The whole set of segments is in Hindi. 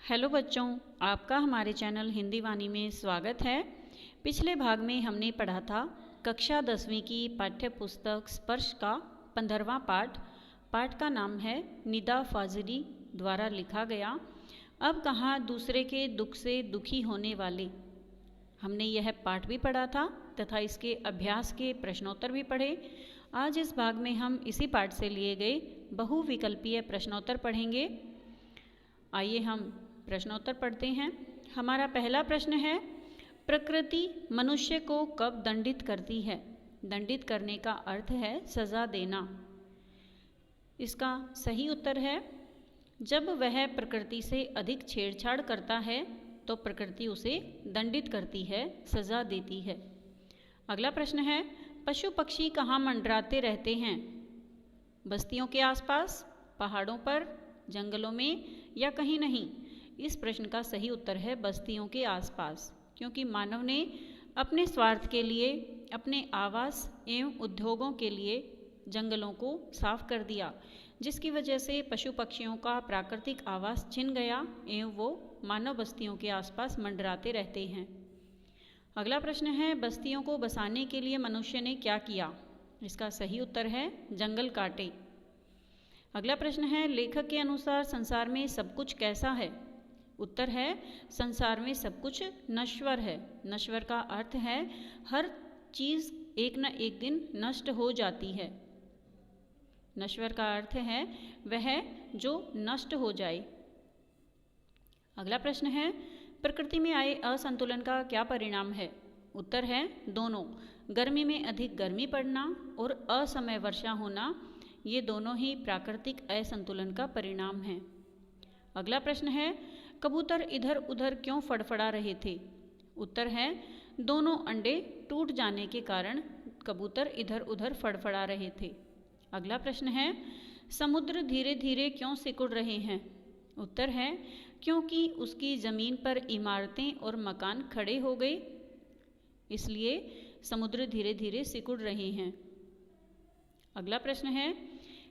हेलो बच्चों, आपका हमारे चैनल हिंदी वाणी में स्वागत है। पिछले भाग में हमने पढ़ा था कक्षा 10वीं की पाठ्य पुस्तक स्पर्श का 15वां पाठ। पाठ का नाम है निदा फाजली द्वारा लिखा गया। अब कहाँ दूसरे के दुख से दुखी होने वाले। हमने यह पाठ भी पढ़ा था तथा इसके अभ्यास के प्रश्नोत्तर भी पढ़े। आज इस भाग में हम इसी पाठ से लिए गए बहुविकल्पीय प्रश्नोत्तर पढ़ेंगे। आइए हम प्रश्नोत्तर पढ़ते हैं। हमारा पहला प्रश्न है, प्रकृति मनुष्य को कब दंडित करती है? दंडित करने का अर्थ है सजा देना। इसका सही उत्तर है, जब वह प्रकृति से अधिक छेड़छाड़ करता है तो प्रकृति उसे दंडित करती है, सजा देती है। अगला प्रश्न है, पशु पक्षी कहाँ मंडराते रहते हैं? बस्तियों के आसपास, पहाड़ों पर, जंगलों में या कहीं नहीं? इस प्रश्न का सही उत्तर है बस्तियों के आसपास, क्योंकि मानव ने अपने स्वार्थ के लिए, अपने आवास एवं उद्योगों के लिए जंगलों को साफ कर दिया, जिसकी वजह से पशु पक्षियों का प्राकृतिक आवास छिन गया एवं वो मानव बस्तियों के आसपास मंडराते रहते हैं। अगला प्रश्न है, बस्तियों को बसाने के लिए मनुष्य ने क्या किया? इसका सही उत्तर है जंगल काटे। अगला प्रश्न है, लेखक के अनुसार संसार में सब कुछ कैसा है? उत्तर है, संसार में सब कुछ नश्वर है। नश्वर का अर्थ है हर चीज़ एक न एक दिन नष्ट हो जाती है। नश्वर का अर्थ है वह जो नष्ट हो जाए। अगला प्रश्न है, प्रकृति में आए असंतुलन का क्या परिणाम है? उत्तर है दोनों। गर्मी में अधिक गर्मी पड़ना और असमय वर्षा होना, ये दोनों ही प्राकृतिक असंतुलन का परिणाम हैं। अगला प्रश्न है, कबूतर इधर उधर क्यों फड़फड़ा रहे थे? उत्तर है, दोनों अंडे टूट जाने के कारण कबूतर इधर उधर फड़फड़ा रहे थे। अगला प्रश्न है, समुद्र धीरे धीरे क्यों सिकुड़ रहे हैं? उत्तर है, क्योंकि उसकी ज़मीन पर इमारतें और मकान खड़े हो गए, इसलिए समुद्र धीरे धीरे सिकुड़ रहे हैं। अगला प्रश्न है,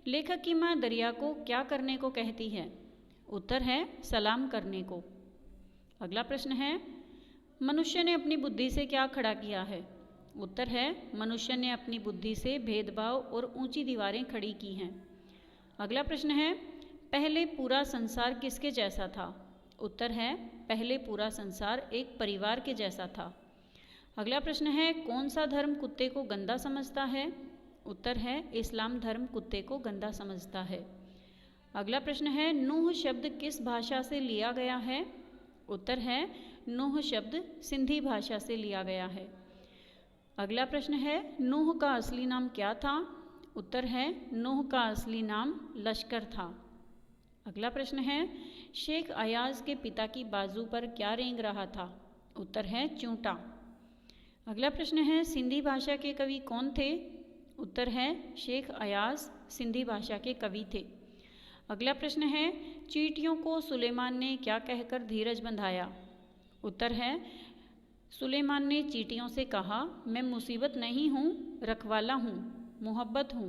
लेखक की माँ दरिया को क्या करने को कहती है? उत्तर है सलाम करने को। अगला प्रश्न है, मनुष्य ने अपनी बुद्धि से क्या खड़ा किया है? उत्तर है, मनुष्य ने अपनी बुद्धि से भेदभाव और ऊंची दीवारें खड़ी की हैं। अगला प्रश्न है, पहले पूरा संसार किसके जैसा था? उत्तर है, पहले पूरा संसार एक परिवार के जैसा था। अगला प्रश्न है, कौन सा धर्म कुत्ते को गंदा समझता है? उत्तर है, इस्लाम धर्म कुत्ते को गंदा समझता है। अगला प्रश्न है, नूह शब्द किस भाषा से लिया गया है? उत्तर है, नूह शब्द सिंधी भाषा से लिया गया है। अगला प्रश्न है, नूह का असली नाम क्या था? उत्तर है, नूह का असली नाम लश्कर था। अगला प्रश्न है, शेख अयाज के पिता की बाजू पर क्या रेंग रहा था? उत्तर है, चूंटा। अगला प्रश्न है, सिंधी भाषा के कवि कौन थे? उत्तर है, शेख अयाज सिंधी भाषा के कवि थे। अगला प्रश्न है, चींटियों को सुलेमान ने क्या कहकर धीरज बंधाया? उत्तर है, सुलेमान ने चींटियों से कहा, मैं मुसीबत नहीं हूँ, रखवाला हूँ, मोहब्बत हूँ।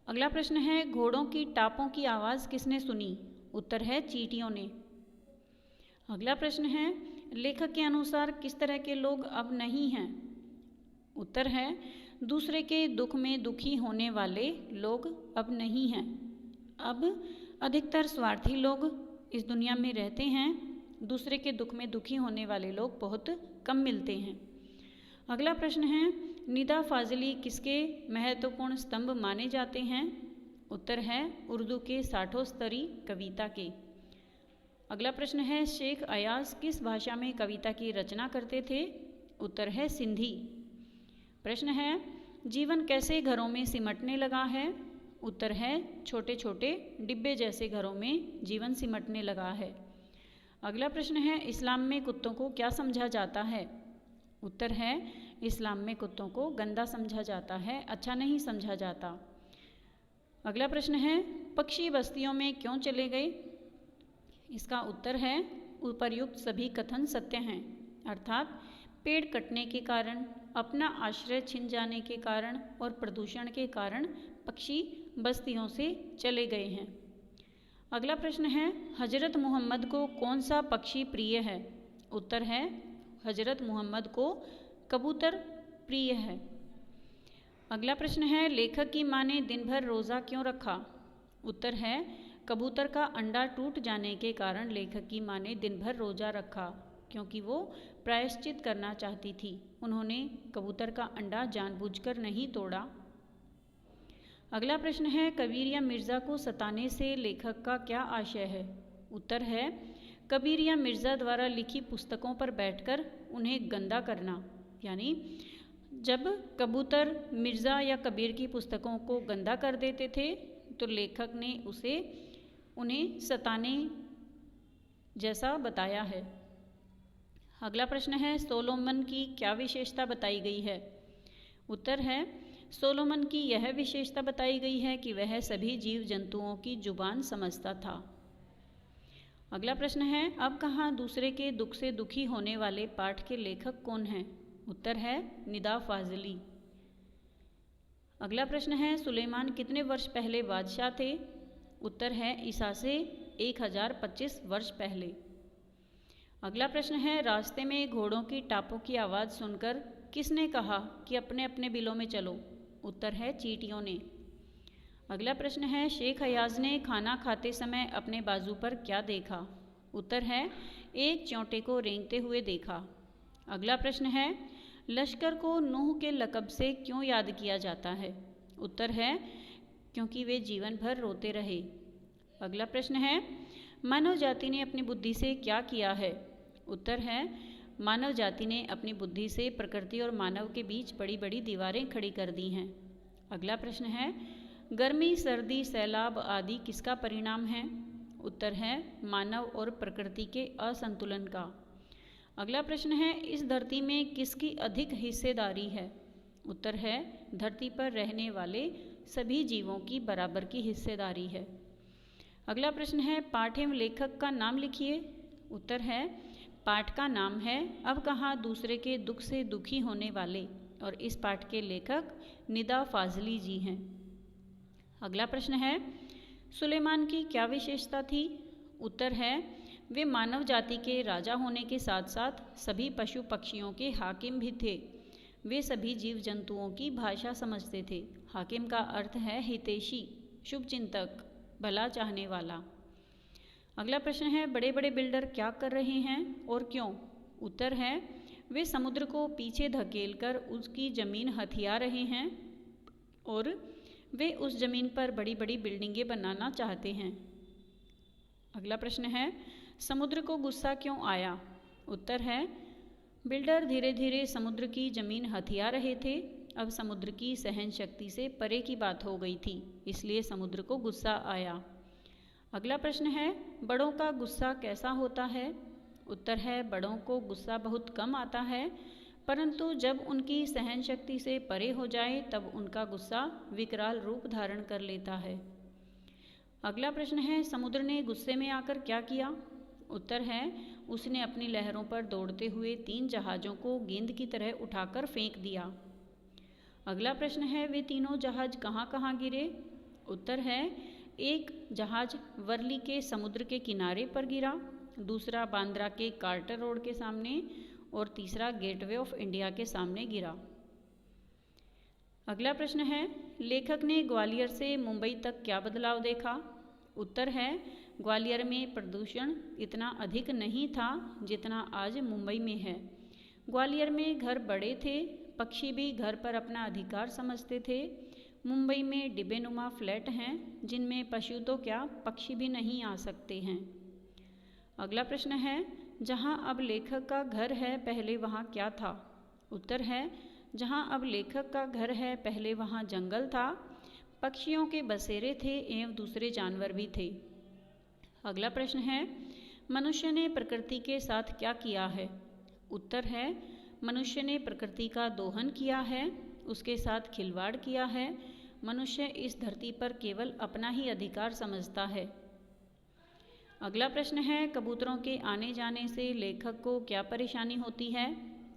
अगला प्रश्न है, घोड़ों की टापों की आवाज़ किसने सुनी? उत्तर है, चींटियों ने। अगला प्रश्न है, लेखक के अनुसार किस तरह के लोग अब नहीं हैं? उत्तर है, दूसरे के दुख में दुखी होने वाले लोग अब नहीं हैं। अब अधिकतर स्वार्थी लोग इस दुनिया में रहते हैं, दूसरे के दुख में दुखी होने वाले लोग बहुत कम मिलते हैं। अगला प्रश्न है, निदा फाजली किसके महत्वपूर्ण स्तंभ माने जाते हैं? उत्तर है, उर्दू के साठों स्तरी कविता के। अगला प्रश्न है, शेख अयाज किस भाषा में कविता की रचना करते थे? उत्तर है, सिंधी। प्रश्न है, जीवन कैसे घरों में सिमटने लगा है? उत्तर है, छोटे छोटे डिब्बे जैसे घरों में जीवन सिमटने लगा है। अगला प्रश्न है, इस्लाम में कुत्तों को क्या समझा जाता है? उत्तर है, इस्लाम में कुत्तों को गंदा समझा जाता है, अच्छा नहीं समझा जाता। अगला प्रश्न है, पक्षी बस्तियों में क्यों चले गए? इसका उत्तर है, उपर्युक्त सभी कथन सत्य हैं, अर्थात पेड़ कटने के कारण, अपना आश्रय छिन जाने के कारण और प्रदूषण के कारण पक्षी बस्तियों से चले गए हैं। अगला प्रश्न है, हजरत मोहम्मद को कौन सा पक्षी प्रिय है? उत्तर है, हजरत मोहम्मद को कबूतर प्रिय है। अगला प्रश्न है, लेखक की माँ ने दिन भर रोज़ा क्यों रखा? उत्तर है, कबूतर का अंडा टूट जाने के कारण लेखक की माँ ने दिन भर रोज़ा रखा, क्योंकि वो प्रायश्चित करना चाहती थी। उन्होंने कबूतर का अंडा जानबूझकर नहीं तोड़ा। अगला प्रश्न है, कबीर या मिर्ज़ा को सताने से लेखक का क्या आशय है? उत्तर है, कबीर या मिर्ज़ा द्वारा लिखी पुस्तकों पर बैठकर उन्हें गंदा करना। यानी जब कबूतर मिर्ज़ा या कबीर की पुस्तकों को गंदा कर देते थे तो लेखक ने उन्हें सताने जैसा बताया है। अगला प्रश्न है, सोलोमन की क्या विशेषता बताई गई है? उत्तर है, सोलोमन की यह विशेषता बताई गई है कि वह सभी जीव जंतुओं की जुबान समझता था। अगला प्रश्न है, अब कहाँ दूसरे के दुख से दुखी होने वाले पाठ के लेखक कौन हैं? उत्तर है, निदा फाजली। अगला प्रश्न है, सुलेमान कितने वर्ष पहले बादशाह थे? उत्तर है, ईसा से 1025 वर्ष पहले। अगला प्रश्न है, रास्ते में घोड़ों की टापों की आवाज़ सुनकर किसने कहा कि अपने अपने बिलों में चलो? उत्तर है, चींटियों ने। अगला प्रश्न है, शेख अयाज ने खाना खाते समय अपने बाजू पर क्या देखा? उत्तर है, एक च्योंटे को रेंगते हुए देखा। अगला प्रश्न है, लश्कर को नूह के लक़ब से क्यों याद किया जाता है? उत्तर है, क्योंकि वे जीवन भर रोते रहे। अगला प्रश्न है, मानव जाति ने अपनी बुद्धि से क्या किया है? उत्तर है, मानव जाति ने अपनी बुद्धि से प्रकृति और मानव के बीच बड़ी बड़ी दीवारें खड़ी कर दी हैं। अगला प्रश्न है, गर्मी, सर्दी, सैलाब आदि किसका परिणाम है? उत्तर है, मानव और प्रकृति के असंतुलन का। अगला प्रश्न है, इस धरती में किसकी अधिक हिस्सेदारी है? उत्तर है, धरती पर रहने वाले सभी जीवों की बराबर की हिस्सेदारी है। अगला प्रश्न है, पाठ एवं लेखक का नाम लिखिए। उत्तर है, पाठ का नाम है अब कहाँ दूसरे के दुख से दुखी होने वाले, और इस पाठ के लेखक निदा फाजली जी हैं। अगला प्रश्न है, सुलेमान की क्या विशेषता थी? उत्तर है, वे मानव जाति के राजा होने के साथ साथ सभी पशु पक्षियों के हाकिम भी थे। वे सभी जीव जंतुओं की भाषा समझते थे। हाकिम का अर्थ है हितैषी, शुभचिंतक, भला चाहने वाला। अगला प्रश्न है, बड़े बड़े बिल्डर क्या कर रहे हैं और क्यों? उत्तर है, वे समुद्र को पीछे धकेलकर उसकी ज़मीन हथिया रहे हैं और वे उस ज़मीन पर बड़ी बड़ी बिल्डिंगें बनाना चाहते हैं। अगला प्रश्न है, समुद्र को गुस्सा क्यों आया? उत्तर है, बिल्डर धीरे धीरे समुद्र की ज़मीन हथिया रहे थे। अब समुद्र की सहन शक्ति से परे की बात हो गई थी, इसलिए समुद्र को गुस्सा आया। अगला प्रश्न है, बड़ों का गुस्सा कैसा होता है? उत्तर है, बड़ों को गुस्सा बहुत कम आता है, परंतु जब उनकी सहन शक्ति से परे हो जाए तब उनका गुस्सा विकराल रूप धारण कर लेता है। अगला प्रश्न है, समुद्र ने गुस्से में आकर क्या किया? उत्तर है, उसने अपनी लहरों पर दौड़ते हुए 3 जहाज़ों को गेंद की तरह उठाकर फेंक दिया। अगला प्रश्न है, वे तीनों जहाज कहाँ कहाँ गिरे? उत्तर है, एक जहाज वर्ली के समुद्र के किनारे पर गिरा, दूसरा बांद्रा के कार्टर रोड के सामने और तीसरा गेटवे ऑफ इंडिया के सामने गिरा। अगला प्रश्न है, लेखक ने ग्वालियर से मुंबई तक क्या बदलाव देखा? उत्तर है, ग्वालियर में प्रदूषण इतना अधिक नहीं था जितना आज मुंबई में है। ग्वालियर में घर बड़े थे, पक्षी भी घर पर अपना अधिकार समझते थे। मुंबई में डिब्बेनुमा फ्लैट हैं जिनमें पशु तो क्या पक्षी भी नहीं आ सकते हैं। अगला प्रश्न है, जहां अब लेखक का घर है पहले वहां क्या था? उत्तर है, जहां अब लेखक का घर है पहले वहां जंगल था, पक्षियों के बसेरे थे एवं दूसरे जानवर भी थे। अगला प्रश्न है, मनुष्य ने प्रकृति के साथ क्या किया है? उत्तर है, मनुष्य ने प्रकृति का दोहन किया है, उसके साथ खिलवाड़ किया है। मनुष्य इस धरती पर केवल अपना ही अधिकार समझता है। अगला प्रश्न है, कबूतरों के आने जाने से लेखक को क्या परेशानी होती है?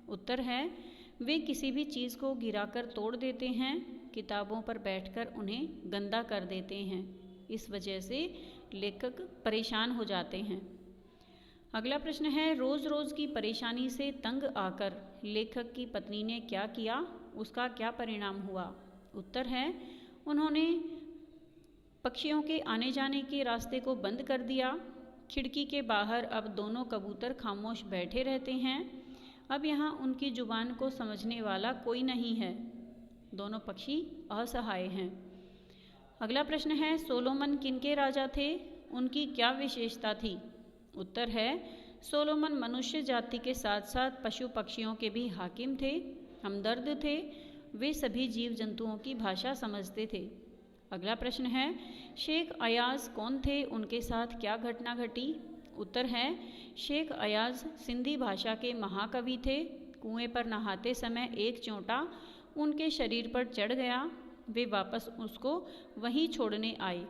उत्तर है, वे किसी भी चीज़ को गिराकर तोड़ देते हैं, किताबों पर बैठकर उन्हें गंदा कर देते हैं। इस वजह से लेखक परेशान हो जाते हैं। अगला प्रश्न है, रोज़ रोज़ की परेशानी से तंग आकर लेखक की पत्नी ने क्या किया, उसका क्या परिणाम हुआ? उत्तर है, उन्होंने पक्षियों के आने जाने के रास्ते को बंद कर दिया। खिड़की के बाहर अब दोनों कबूतर खामोश बैठे रहते हैं। अब यहाँ उनकी जुबान को समझने वाला कोई नहीं है। दोनों पक्षी असहाय हैं। अगला प्रश्न है, सोलोमन किनके राजा थे, उनकी क्या विशेषता थी? उत्तर है, सोलोमन मनुष्य जाति के साथ साथ पशु पक्षियों के भी हाकिम थे, हमदर्द थे। वे सभी जीव जंतुओं की भाषा समझते थे। अगला प्रश्न है, शेख अयाज कौन थे, उनके साथ क्या घटना घटी? उत्तर है, शेख अयाज सिंधी भाषा के महाकवि थे। कुएं पर नहाते समय एक चोंटा उनके शरीर पर चढ़ गया। वे वापस उसको वहीं छोड़ने आए।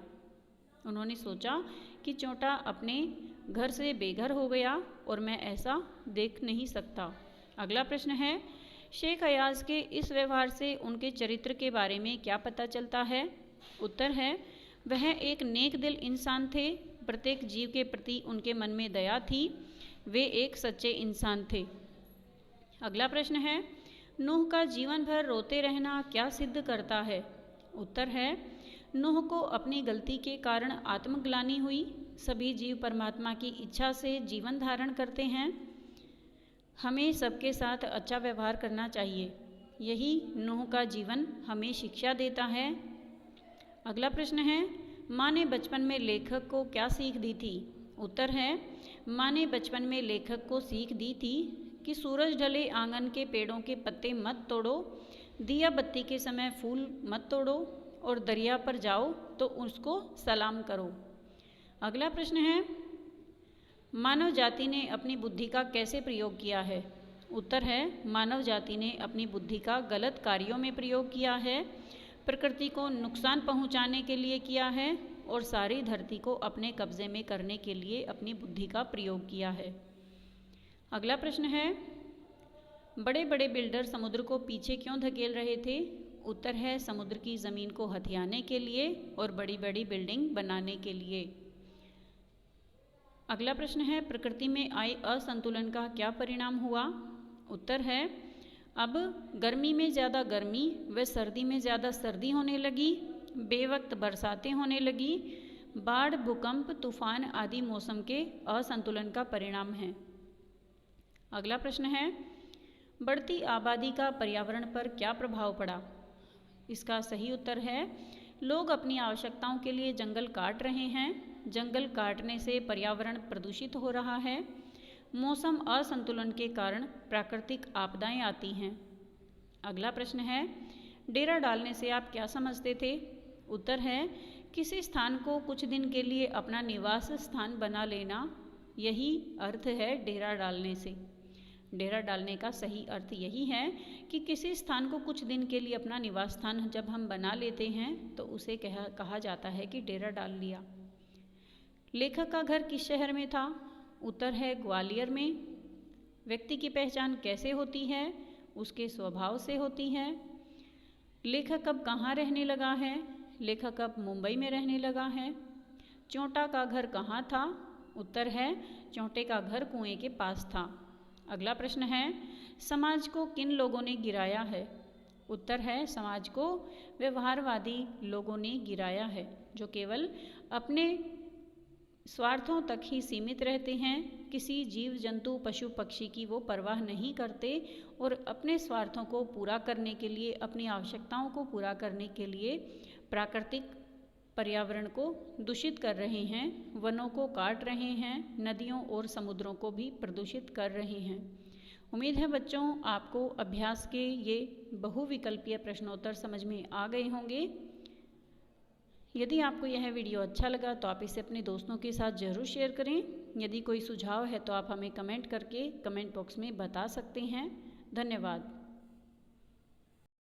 उन्होंने सोचा कि चोंटा अपने घर से बेघर हो गया और मैं ऐसा देख नहीं सकता। अगला प्रश्न है, शेख अयाज के इस व्यवहार से उनके चरित्र के बारे में क्या पता चलता है? उत्तर है, वह एक नेक दिल इंसान थे। प्रत्येक जीव के प्रति उनके मन में दया थी। वे एक सच्चे इंसान थे। अगला प्रश्न है, नूह का जीवन भर रोते रहना क्या सिद्ध करता है? उत्तर है, नूह को अपनी गलती के कारण आत्मग्लानि हुई। सभी जीव परमात्मा की इच्छा से जीवन धारण करते हैं। हमें सबके साथ अच्छा व्यवहार करना चाहिए। यही नूह का जीवन हमें शिक्षा देता है। अगला प्रश्न है, माँ ने बचपन में लेखक को क्या सीख दी थी? उत्तर है, माँ ने बचपन में लेखक को सीख दी थी कि सूरज ढले आंगन के पेड़ों के पत्ते मत तोड़ो, दिया बत्ती के समय फूल मत तोड़ो और दरिया पर जाओ तो उसको सलाम करो। अगला प्रश्न है, मानव जाति ने अपनी बुद्धि का कैसे प्रयोग किया है? उत्तर है, मानव जाति ने अपनी बुद्धि का गलत कार्यों में प्रयोग किया है। प्रकृति को नुकसान पहुंचाने के लिए किया है और सारी धरती को अपने कब्जे में करने के लिए अपनी बुद्धि का प्रयोग किया है। अगला प्रश्न है, बड़े बड़े बिल्डर समुद्र को पीछे क्यों धकेल रहे थे? उत्तर है, समुद्र की ज़मीन को हथियाने के लिए और बड़ी बड़ी बिल्डिंग बनाने के लिए। अगला प्रश्न है, प्रकृति में आए असंतुलन का क्या परिणाम हुआ? उत्तर है, अब गर्मी में ज़्यादा गर्मी व सर्दी में ज़्यादा सर्दी होने लगी। बेवक्त बरसातें होने लगी। बाढ़, भूकंप, तूफान आदि मौसम के असंतुलन का परिणाम है। अगला प्रश्न है, बढ़ती आबादी का पर्यावरण पर क्या प्रभाव पड़ा? इसका सही उत्तर है, लोग अपनी आवश्यकताओं के लिए जंगल काट रहे हैं। जंगल काटने से पर्यावरण प्रदूषित हो रहा है। मौसम असंतुलन के कारण प्राकृतिक आपदाएं आती हैं। अगला प्रश्न है, डेरा डालने से आप क्या समझते थे? उत्तर है, किसी स्थान को कुछ दिन के लिए अपना निवास स्थान बना लेना, यही अर्थ है डेरा डालने से। डेरा डालने का सही अर्थ यही है कि किसी स्थान को कुछ दिन के लिए अपना निवास स्थान जब हम बना लेते हैं तो उसे कहा जाता है कि डेरा डाल लिया। लेखक का घर किस शहर में था? उत्तर है, ग्वालियर में। व्यक्ति की पहचान कैसे होती है? उसके स्वभाव से होती है। लेखक अब कहाँ रहने लगा है? लेखक अब मुंबई में रहने लगा है। चोंटा का घर कहाँ था? उत्तर है, चोंटे का घर कुएं के पास था। अगला प्रश्न है, समाज को किन लोगों ने गिराया है? उत्तर है, समाज को व्यवहारवादी लोगों ने गिराया है, जो केवल अपने स्वार्थों तक ही सीमित रहते हैं। किसी जीव जंतु पशु पक्षी की वो परवाह नहीं करते और अपने स्वार्थों को पूरा करने के लिए, अपनी आवश्यकताओं को पूरा करने के लिए प्राकृतिक पर्यावरण को दूषित कर रहे हैं, वनों को काट रहे हैं, नदियों और समुद्रों को भी प्रदूषित कर रहे हैं। उम्मीद है बच्चों आपको अभ्यास के ये बहुविकल्पीय प्रश्नोत्तर समझ में आ गए होंगे। यदि आपको यह वीडियो अच्छा लगा तो आप इसे अपने दोस्तों के साथ ज़रूर शेयर करें। यदि कोई सुझाव है तो आप हमें कमेंट करके कमेंट बॉक्स में बता सकते हैं। धन्यवाद।